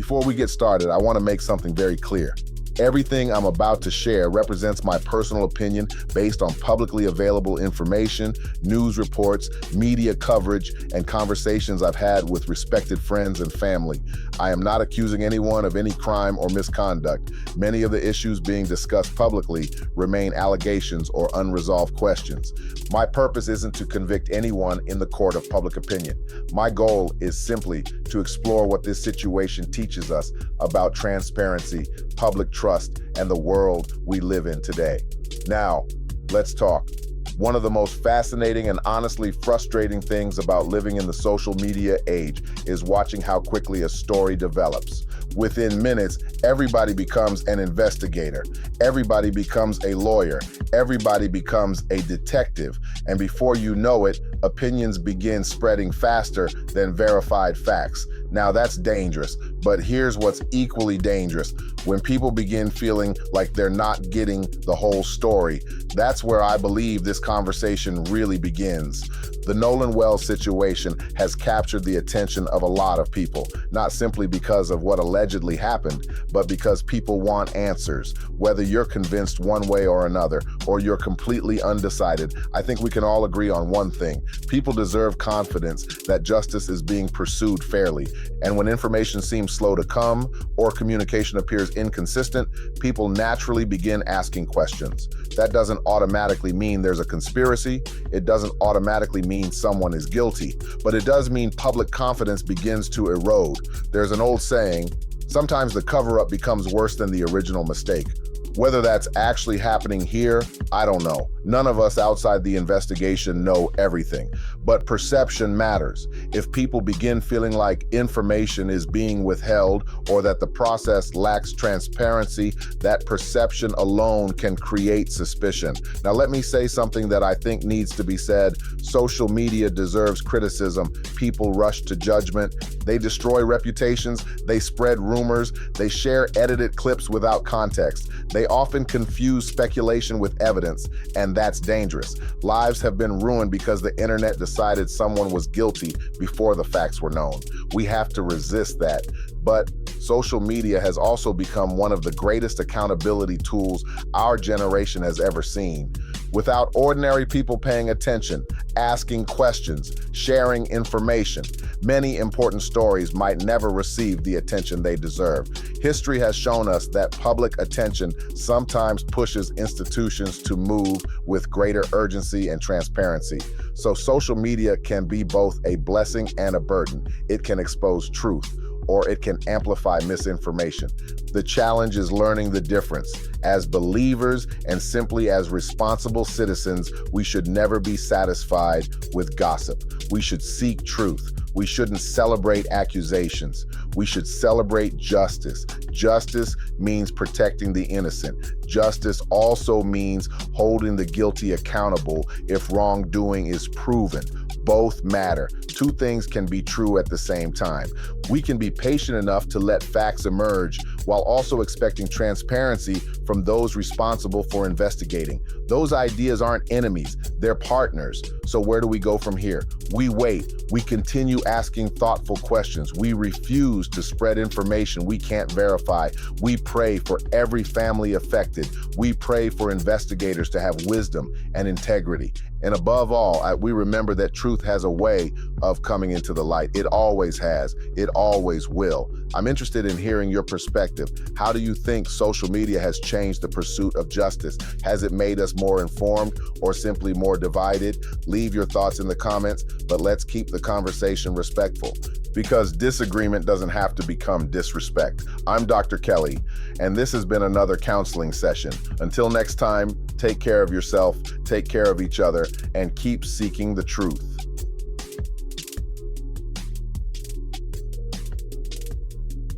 Before we get started, I want to make something very clear. Everything I'm about to share represents my personal opinion based on publicly available information, news reports, media coverage, and conversations I've had with respected friends and family. I am not accusing anyone of any crime or misconduct. Many of the issues being discussed publicly remain allegations or unresolved questions. My purpose isn't to convict anyone in the court of public opinion. My goal is simply to explore what this situation teaches us about transparency, public trust, and the world we live in today. Now, let's talk. One of the most fascinating and honestly frustrating things about living in the social media age is watching how quickly a story develops. Within minutes, everybody becomes an investigator. Everybody becomes a lawyer. Everybody becomes a detective. And before you know it, opinions begin spreading faster than verified facts. Now that's dangerous, but here's what's equally dangerous. When people begin feeling like they're not getting the whole story, that's where I believe this conversation really begins. The Nolan situation has captured the attention of a lot of people, not simply because of what allegedly happened, but because people want answers. Whether you're convinced one way or another, or you're completely undecided, I think we can all agree on one thing. People deserve confidence that justice is being pursued fairly. And when information seems slow to come, or communication appears inconsistent, people naturally begin asking questions. That doesn't automatically mean there's a conspiracy. It doesn't automatically mean someone is guilty, but it does mean public confidence begins to erode. There's an old saying, sometimes the cover-up becomes worse than the original mistake. Whether that's actually happening here, I don't know. None of us outside the investigation know everything, but perception matters. If people begin feeling like information is being withheld or that the process lacks transparency, that perception alone can create suspicion. Now, let me say something that I think needs to be said. Social media deserves criticism. People rush to judgment. They destroy reputations. They spread rumors. They share edited clips without context. They often confuse speculation with evidence, and that's dangerous. Lives have been ruined because the internet decided someone was guilty before the facts were known. We have to resist that. But social media has also become one of the greatest accountability tools our generation has ever seen. Without ordinary people paying attention, asking questions, sharing information, many important stories might never receive the attention they deserve. History has shown us that public attention sometimes pushes institutions to move with greater urgency and transparency. So social media can be both a blessing and a burden. It can expose truth, or it can amplify misinformation. The challenge is learning the difference. As believers and simply as responsible citizens, we should never be satisfied with gossip. We should seek truth. We shouldn't celebrate accusations. We should celebrate justice. Justice means protecting the innocent. Justice also means holding the guilty accountable if wrongdoing is proven. Both matter. Two things can be true at the same time. We can be patient enough to let facts emerge while also expecting transparency from those responsible for investigating. Those ideas aren't enemies, they're partners. So where do we go from here? We wait. We continue asking thoughtful questions. We refuse to spread information we can't verify. We pray for every family affected. We pray for investigators to have wisdom and integrity. And above all, we remember that truth has a way of coming into the light. It always has. It always will. I'm interested in hearing your perspective. How do you think social media has changed the pursuit of justice? Has it made us more informed or simply more divided? Leave your thoughts in the comments, but let's keep the conversation respectful, because disagreement doesn't have to become disrespect. I'm Dr. Kelley, and this has been another counseling session. Until next time, take care of yourself, take care of each other, and keep seeking the truth.